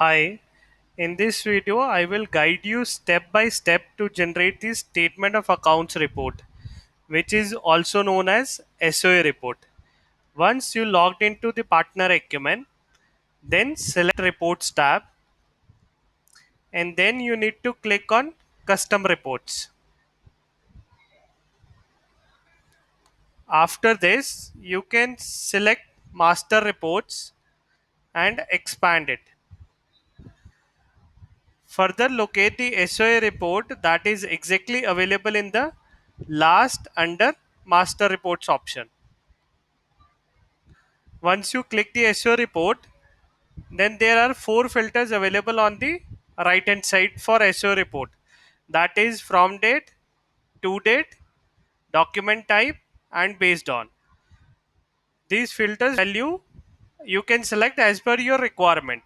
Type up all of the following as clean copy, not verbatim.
Hi, in this video I will guide you step by step to generate the statement of accounts report, which is also known as SOA report. Once you logged into the partner Acumen, then select reports tab, and then you need to click on custom reports. After this, you can select master reports and expand it. Further, locate the SOA report that is exactly available in the last under master reports option. Once you click the SEO report, then there are four filters available on the right hand side for SEO report. That is from date, to date, document type, and based on. These filters value you can select as per your requirement.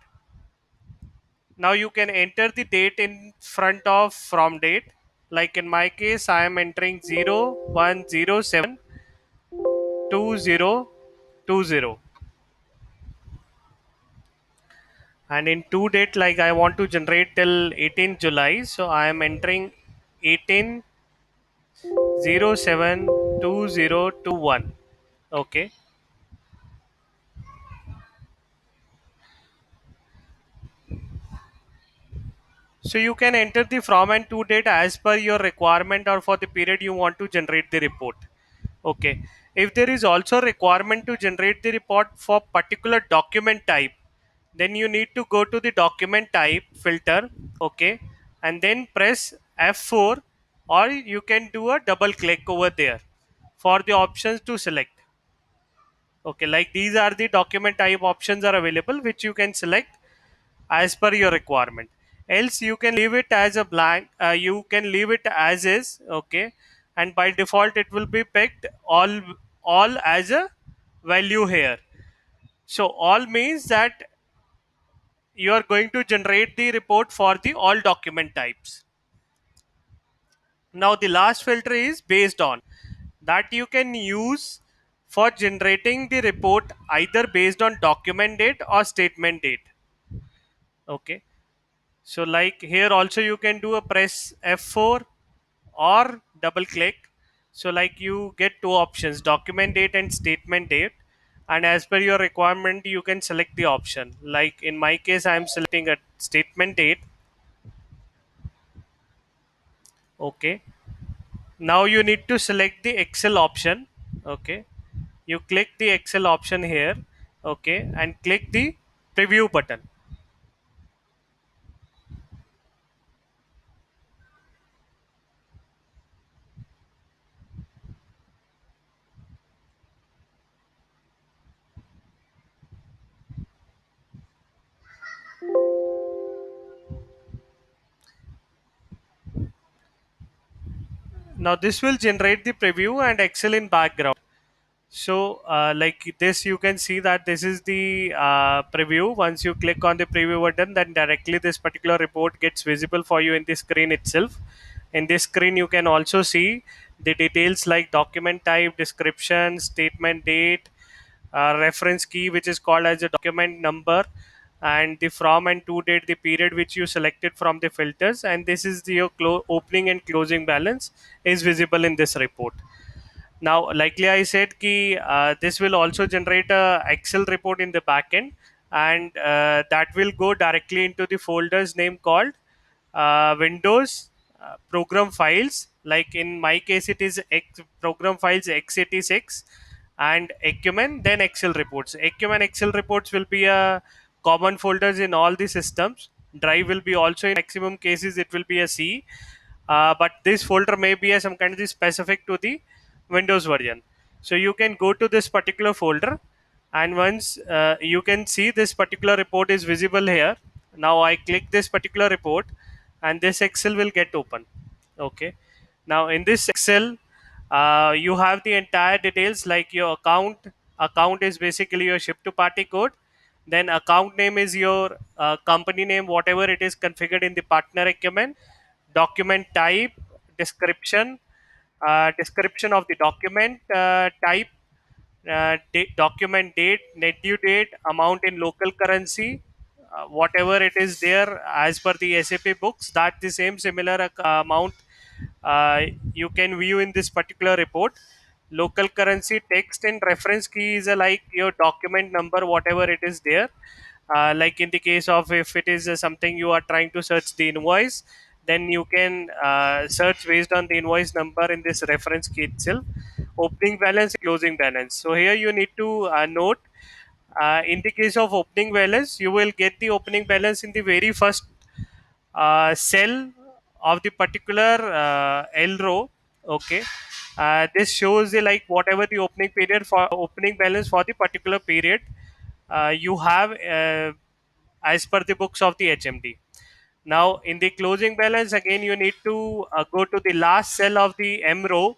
Now you can enter the date in front of from date. Like in my case, I am entering 01072020. And in to date, like I want to generate till 18 July, so I am entering 18072021. Okay, so you can enter the from and to date as per your requirement or for the period you want to generate the report. Okay, if there is also requirement to generate the report for particular document type, then you need to go to the document type filter. Okay, and then press F4, or you can do a double click over there for the options to select. Okay, like these are the document type options are available which you can select as per your requirement. Else you can leave it as a blank, you can leave it as is. Okay, and by default it will be picked all as a value here. So all means that you are going to generate the report for the all document types. Now the last filter is based on, that you can use for generating the report either based on document date or statement date. Okay, so like here also you can do a press F4 or double click. So like you get two options, document date and statement date, and as per your requirement you can select the option. Like in my case I am selecting a statement date. Okay, now you need to select the Excel option. Okay, you click the Excel option here. Okay, and click the preview button. Now this will generate the preview and Excel in background. So like this you can see that this is the preview. Once you click on the preview button, then directly this particular report gets visible for you in the screen itself. In this screen you can also see the details like document type, description, statement date, reference key which is called as a document number, and the from and to date, the period which you selected from the filters, and this is the, your opening and closing balance is visible in this report. Now likely I said ki this will also generate a Excel report in the backend, and that will go directly into the folders name called Windows program files. Like in my case it is program files x86 and Acumen, then Excel reports. Acumen Excel reports will be a common folders in all the systems. Drive will be also in maximum cases it will be a C, but this folder may be a, some kind of specific to the Windows version. So you can go to this particular folder, and once you can see this particular report is visible here. Now I click this particular report, and this Excel will get open. Okay, now in this Excel you have the entire details like your account is basically your ship to party code, then account name is your company name whatever it is configured in the partner Acumen, document type, description, description of the document type, document date, net due date, amount in local currency, whatever it is there as per the SAP books, that the same similar amount uh, you can view in this particular report. Local currency text and reference key is like your document number, whatever it is there. Like in the case of if it is something you are trying to search the invoice, then you can search based on the invoice number in this reference key itself. Opening balance, closing balance. So here you need to note, in the case of opening balance, you will get the opening balance in the very first cell of the particular L row. Okay, this shows the like whatever the opening period for opening balance for the particular period you have as per the books of the HMD. Now, in the closing balance, again you need to go to the last cell of the M row.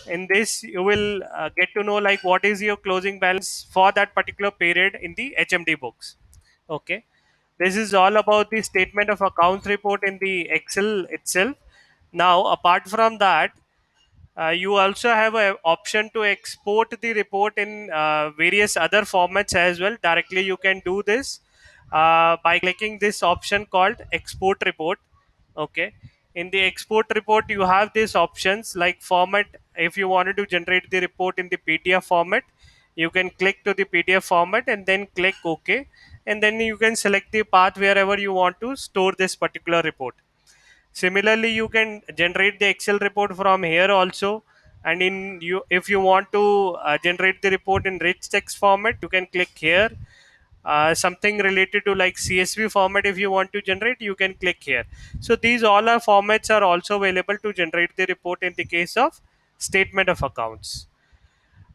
In this, you will get to know like what is your closing balance for that particular period in the HMD books. Okay, this is all about the statement of accounts report in the Excel itself. Now, apart from that, you also have an option to export the report in various other formats as well. Directly, you can do this by clicking this option called export report. Okay, in the export report, you have these options like format. If you wanted to generate the report in the PDF format, you can click to the PDF format and then click OK, and then you can select the path wherever you want to store this particular report. Similarly, you can generate the Excel report from here also. And in you, if you want to generate the report in rich text format, you can click here. Something related to like CSV format, if you want to generate, you can click here. So these all are formats are also available to generate the report in the case of statement of accounts.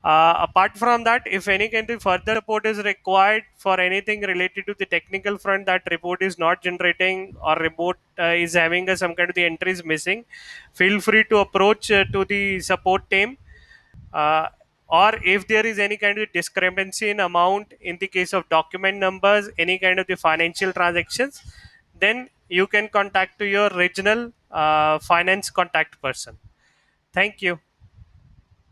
Apart from that, if any kind of further support is required for anything related to the technical front, that report is not generating or report is having some kind of the entries missing, feel free to approach to the support team. uh, or if there is any kind of discrepancy in amount in the case of document numbers, any kind of the financial transactions, then you can contact to your regional finance contact person. Thank you.